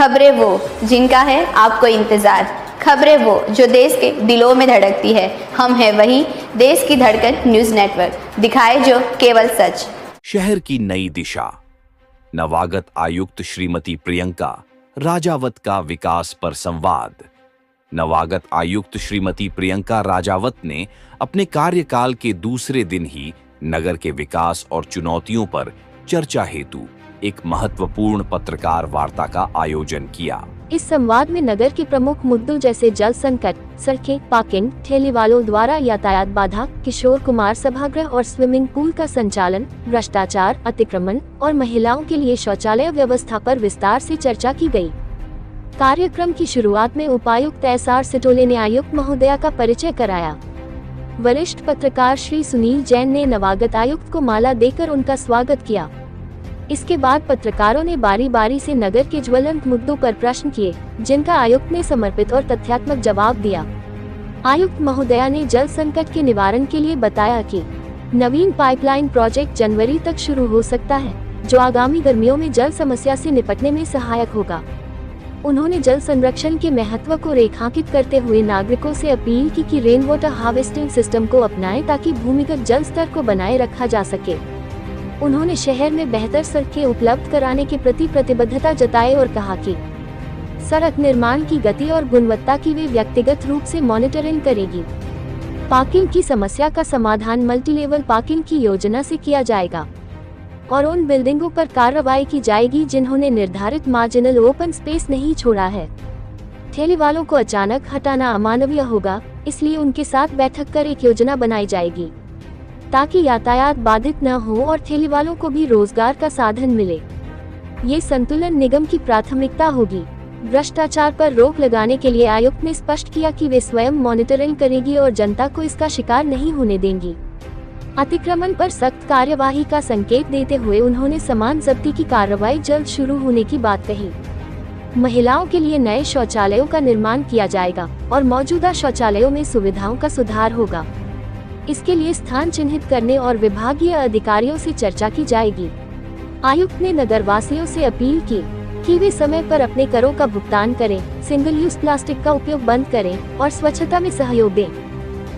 खबरें वो जिनका है आपको इंतज़ार, खबरें वो जो देश के दिलों में धड़कती है। हम हैं वही देश की धड़कन न्यूज़ नेटवर्क, दिखाए जो केवल सच। शहर की नई दिशा। नवागत आयुक्त श्रीमती प्रियंका राजावत का विकास पर संवाद। नवागत आयुक्त श्रीमती प्रियंका राजावत ने अपने कार्यकाल के दूसरे दिन ही नगर के विकास और चुनौतियों पर चर्चा हेतु एक महत्वपूर्ण पत्रकार वार्ता का आयोजन किया। इस संवाद में नगर के प्रमुख मुद्दों जैसे जल संकट, सड़कें, पार्किंग, ठेले वालों द्वारा यातायात बाधा, किशोर कुमार सभागृह और स्विमिंग पूल का संचालन, भ्रष्टाचार, अतिक्रमण और महिलाओं के लिए शौचालय व्यवस्था पर विस्तार से चर्चा की गई। कार्यक्रम की शुरुआत में उपायुक्त SR सिटोले ने आयुक्त महोदया का परिचय कराया। वरिष्ठ पत्रकार श्री सुनील जैन ने नवागत आयुक्त को माला देकर उनका स्वागत किया। इसके बाद पत्रकारों ने बारी बारी से नगर के ज्वलंत मुद्दों पर प्रश्न किए, जिनका आयुक्त ने समर्पित और तथ्यात्मक जवाब दिया। आयुक्त महोदया ने जल संकट के निवारण के लिए बताया कि नवीन पाइपलाइन प्रोजेक्ट जनवरी तक शुरू हो सकता है, जो आगामी गर्मियों में जल समस्या से निपटने में सहायक होगा। उन्होंने जल संरक्षण के महत्व को रेखांकित करते हुए नागरिकों से अपील की कि रेन वाटर हार्वेस्टिंग सिस्टम को अपनाएं ताकि भूमिगत जल स्तर को बनाए रखा जा सके। उन्होंने शहर में बेहतर सड़कें उपलब्ध कराने के प्रति प्रतिबद्धता जताई और कहा कि सड़क निर्माण की गति और गुणवत्ता की वे व्यक्तिगत रूप से मॉनिटरिंग करेगी। पार्किंग की समस्या का समाधान मल्टीलेवल पार्किंग की योजना से किया जाएगा और उन बिल्डिंगों पर कार्रवाई की जाएगी जिन्होंने निर्धारित मार्जिनल ओपन स्पेस नहीं छोड़ा है। ठेले वालों को अचानक हटाना अमानवीय होगा, इसलिए उनके साथ बैठक कर एक योजना बनाई जाएगी ताकि यातायात बाधित न हो और ठेले वालों को भी रोजगार का साधन मिले। ये संतुलन निगम की प्राथमिकता होगी। भ्रष्टाचार पर रोक लगाने के लिए आयुक्त ने स्पष्ट किया कि वे स्वयं मॉनिटरिंग करेगी और जनता को इसका शिकार नहीं होने देंगी। अतिक्रमण पर सख्त कार्यवाही का संकेत देते हुए उन्होंने सामान जब्ती की कार्रवाई जल्द शुरू होने की बात कही। महिलाओं के लिए नए शौचालयों का निर्माण किया जाएगा और मौजूदा शौचालयों में सुविधाओं का सुधार होगा। इसके लिए स्थान चिन्हित करने और विभागीय अधिकारियों से चर्चा की जाएगी। आयुक्त ने नगरवासियों से अपील की कि वे समय पर अपने करों का भुगतान करें, सिंगल यूज प्लास्टिक का उपयोग बंद करें और स्वच्छता में सहयोग दें।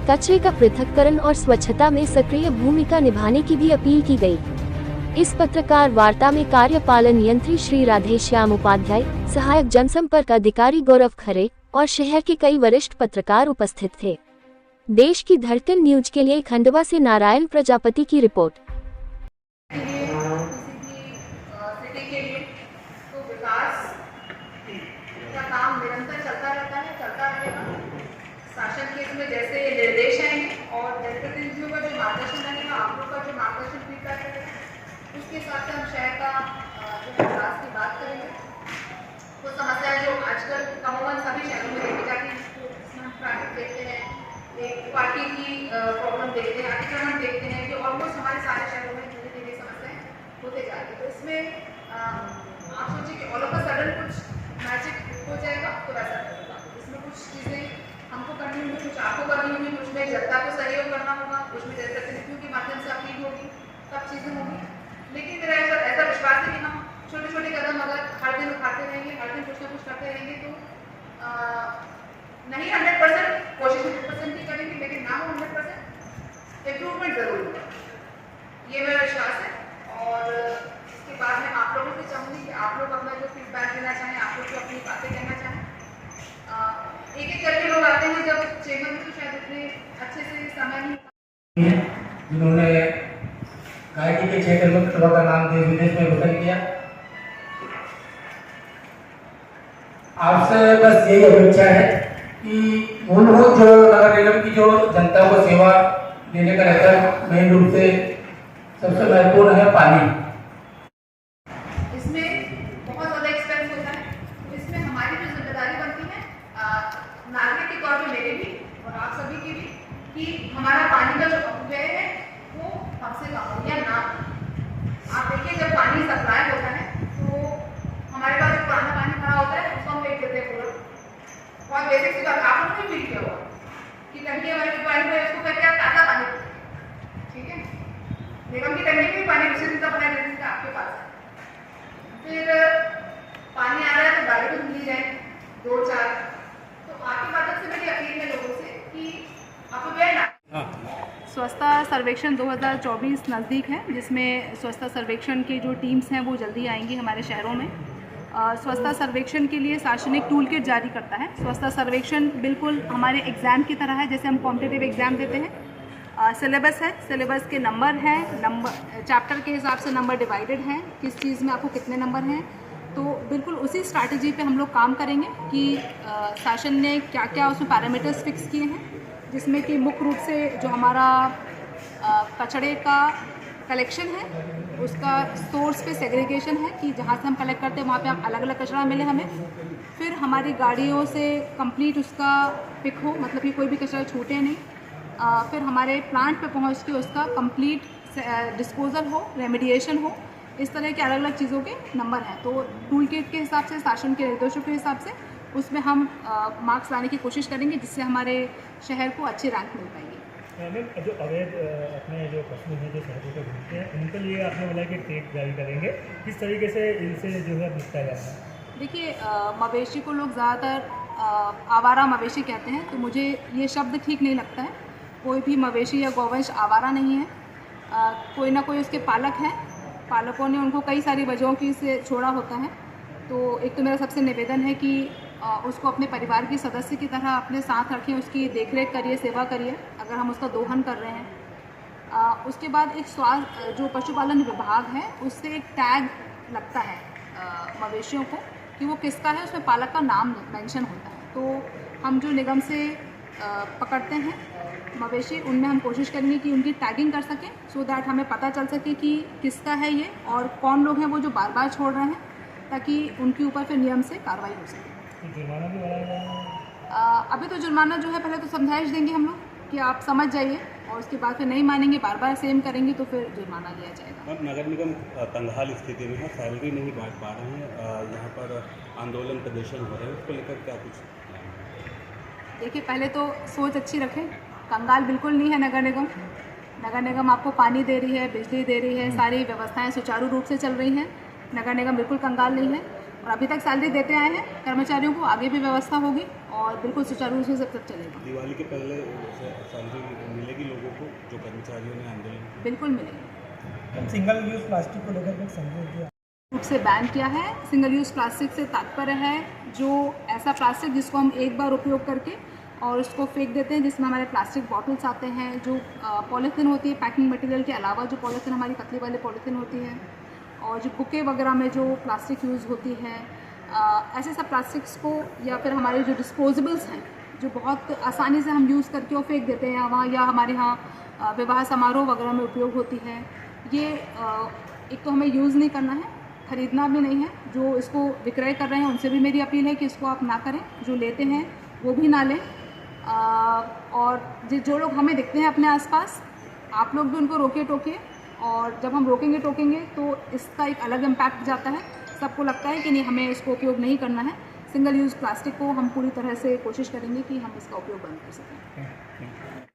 कचरे का पृथक्करण और स्वच्छता में सक्रिय भूमिका निभाने की भी अपील की गई। इस पत्रकार वार्ता में कार्यपालन यंत्री श्री राधेश्याम उपाध्याय, सहायक जनसंपर्क अधिकारी गौरव खरे और शहर के कई वरिष्ठ पत्रकार उपस्थित थे। देश की धड़कन न्यूज के लिए खंडवा से नारायण प्रजापति की रिपोर्ट। सिटी के लिए तो विकास का काम निरंतर चलता रहता है, चलता रहेगा। शासन के इसमें जैसे निर्देश आएंगे और जनप्रतिनिधियों का जो मार्गदर्शन रहेगा, आप लोग का जो मार्गदर्शन फीडबैक रहेगा, उसके हिसाब से हम शहर का जो विकास की बात करेंगे। वो समस्याएं जो आजकल कमोबन सभी शहरों में देखी जाती है, इसमें हम ट्रैफिक देखते हैं, एक पार्किंग की प्रॉब्लम देखते हैं, अतिक्रमण देखते हैं, जो ऑलमोस्ट हमारे सारे शहरों में धीरे धीरे समस्याएं होते जा रही है। तो इसमें आप सोचिए कि ऑल ऑफ अ सडन कुछ मैजिक हो जाएगा तो वैसा नहीं होगा। इसमें कुछ चीज़ें हमको करनी होंगी, कुछ आपको करनी होंगी, कुछ में जनता को सहयोग करना होगा, कुछ में जनप्रतिनिधियों के माध्यम से अपील होगी, सब चीज़ें होंगी। लेकिन मेरा ऐसा विश्वास है कि हम छोटे छोटे कदम अगर हर दिन उठाते रहेंगे, हर दिन कुछ ना कुछ करते रहेंगे तो नहीं 100% कोशिश 100% ही करेंगे, लेकिन ना हो 100% इम्प्रूवमेंट जरूर होगा, ये मेरा विश्वास है। और इसके बाद मैं आप लोगों से चाहूँगी कि आप लोग अपना जो फीडबैक देना चाहें, आप लोग जो अपनी बातें कहना चाहें, एक एक करके लोग आते हैं जब चेम्बर में, तो शायद इतने अच्छे से समय नहीं, जिन्होंने गायकी के क्षेत्र में सभा का नाम देश विदेश में रोशन किया। आपसे बस यही अपेक्षा है कि मूलभूत जो नगर निगम की जो जनता को सेवा देने का रहता है, मेन रूप से सबसे महत्वपूर्ण है पानी। इसमें बहुत ज़्यादा एक्सपेंस होता है, तो इसमें हमारी जो जिम्मेदारी बनती है नागरिक के तौर पे मेरे भी और आप सभी की भी, कि हमारा पानी का जो अपव्यय है वो हमसे कम हो या ना। आप देखिए जब पानी सप्लाई होता है तो हमारे पास जो पुराना पानी भरा होता है उसको हम फेंक देते हैं पूरा। बहुत बेसिक सी बात आप लोगों ने फील किया होगा कि टंकी हमारी पानी है, उसको करके आप ताज़ा पानी, ठीक है, निगम की टंकी में पानी दूसरे दिन का बनाए, आपके पास है। फिर पानी आ रहा है तो गाड़ी 2-4। तो आपके माध्यम से मेरी अपील है लोगों से कि अपव्यय ना। स्वच्छता सर्वेक्षण 2024 नज़दीक है, जिसमें स्वच्छता सर्वेक्षण की जो टीम्स हैं वो जल्दी आएंगी हमारे शहरों में। स्वच्छता सर्वेक्षण के लिए शासन एक टूल किट जारी करता है। स्वच्छता सर्वेक्षण बिल्कुल हमारे एग्ज़ाम की तरह है, जैसे हम कॉम्पिटिटिव एग्ज़ाम देते हैं। सिलेबस है, सिलेबस के नंबर हैं, नंबर चैप्टर के हिसाब से नंबर डिवाइडेड हैं, किस चीज़ में आपको कितने नंबर हैं। तो बिल्कुल उसी स्ट्रैटेजी पे हम लोग काम करेंगे कि शासन ने क्या क्या उसमें पैरामीटर्स फिक्स किए हैं, जिसमें कि मुख्य रूप से जो हमारा कचड़े का कलेक्शन है उसका सोर्स पे सेग्रीगेशन है कि जहाँ से हम कलेक्ट करते हैं वहाँ पे अलग अलग कचरा मिले हमें। फिर हमारी गाड़ियों से कंप्लीट उसका पिक हो, मतलब कि कोई भी कचरा छूटे नहीं। फिर हमारे प्लांट पे पहुँच के उसका कंप्लीट डिस्पोजल हो, रेमेडिएशन हो। इस तरह के अलग अलग चीज़ों के नंबर हैं। तो टूल किट के हिसाब से, शासन के निर्देशों के हिसाब से उसमें हम मार्क्स लाने की कोशिश करेंगे, जिससे हमारे शहर को अच्छी रैंक मिल पाएगी। मैम, जो अवैध अपने जो पशु हैं जो सड़कों पर घूमते हैं, उनके लिए आपने बोला कि टेप जारी करेंगे, किस तरीके से इनसे जो है निपटा जाता है? देखिए, मवेशी को लोग ज़्यादातर आवारा मवेशी कहते हैं, तो मुझे ये शब्द ठीक नहीं लगता है। कोई भी मवेशी या गौवंश आवारा नहीं है। कोई ना कोई उसके पालक हैं, पालकों ने उनको कई सारी वजहों की से छोड़ा होता है। तो एक तो मेरा सबसे निवेदन है कि उसको अपने परिवार की सदस्य की तरह अपने साथ रखें, उसकी देखरेख करिए, सेवा करिए अगर हम उसका दोहन कर रहे हैं। उसके बाद एक जो पशुपालन विभाग है उससे एक टैग लगता है मवेशियों को कि वो किसका है, उसमें पालक का नाम मेंशन होता है। तो हम जो निगम से पकड़ते हैं मवेशी, उनमें हम कोशिश करेंगे कि उनकी टैगिंग कर सकें, सो दैट हमें पता चल सके कि किसका है ये और कौन लोग हैं वो जो बार बार छोड़ रहे हैं, ताकि उनके ऊपर फिर नियम से कार्रवाई हो सके। जुर्माना भी बढ़ाया जाएगा? अभी तो जुर्माना जो है पहले तो समझाइश देंगे हम लोग कि आप समझ जाइए, और उसके बाद फिर नहीं मानेंगे, बार बार सेम करेंगे तो फिर जुर्माना लिया जाएगा। मैम, नगर निगम तंगहाल स्थिति में है, सैलरी नहीं बांट पा रहे हैं, यहाँ पर आंदोलन प्रदर्शन हो रहे हैं, उसको लेकर क्या कुछ? देखिए, पहले तो सोच अच्छी रखें, कंगाल बिल्कुल नहीं है नगर निगम। नगर निगम आपको पानी दे रही है, बिजली दे रही है, सारी व्यवस्थाएं सुचारू रूप से चल रही हैं। नगर निगम बिल्कुल कंगाल नहीं है और अभी तक सैलरी देते आए हैं कर्मचारियों को, आगे भी व्यवस्था होगी और बिल्कुल सुचारू रूप से सब तक चलेगा। दिवाली के पहले सैलरी मिलेगी लोगों को जो कर्मचारियों ने आंदोलन? बिल्कुल मिलेगी। सिंगल यूज़ प्लास्टिक को लेकर के समझौता किया रूप से बैन किया है। सिंगल यूज़ प्लास्टिक से तात्पर्य है जो ऐसा प्लास्टिक जिसको हम एक बार उपयोग करके और उसको फेंक देते हैं, जिसमें हमारे प्लास्टिक बॉटल्स आते हैं, जो पॉलीथीन होती है पैकिंग मटेरियल के अलावा, जो पॉलीथीन हमारी पतली वाली पॉलीथीन होती है, और जो बुके वगैरह में जो प्लास्टिक यूज़ होती है, ऐसे सब प्लास्टिक्स को, या फिर हमारे जो डिस्पोजेबल्स हैं जो बहुत आसानी से हम यूज़ करके और फेंक देते हैं वहाँ, या हमारे यहाँ विवाह समारोह वगैरह में उपयोग होती है, ये एक तो हमें यूज़ नहीं करना है, ख़रीदना भी नहीं है। जो इसको विक्रय कर रहे हैं उनसे भी मेरी अपील है कि इसको आप ना करें, जो लेते हैं वो भी ना लें। और जो लोग हमें दिखते हैं अपने आसपास, आप लोग भी उनको रोकिए टोकिए, और जब हम रोकेंगे टोकेंगे तो इसका एक अलग इम्पैक्ट जाता है, सबको लगता है कि नहीं, हमें इसको उपयोग नहीं करना है। सिंगल यूज़ प्लास्टिक को हम पूरी तरह से कोशिश करेंगे कि हम इसका उपयोग बंद कर सकें।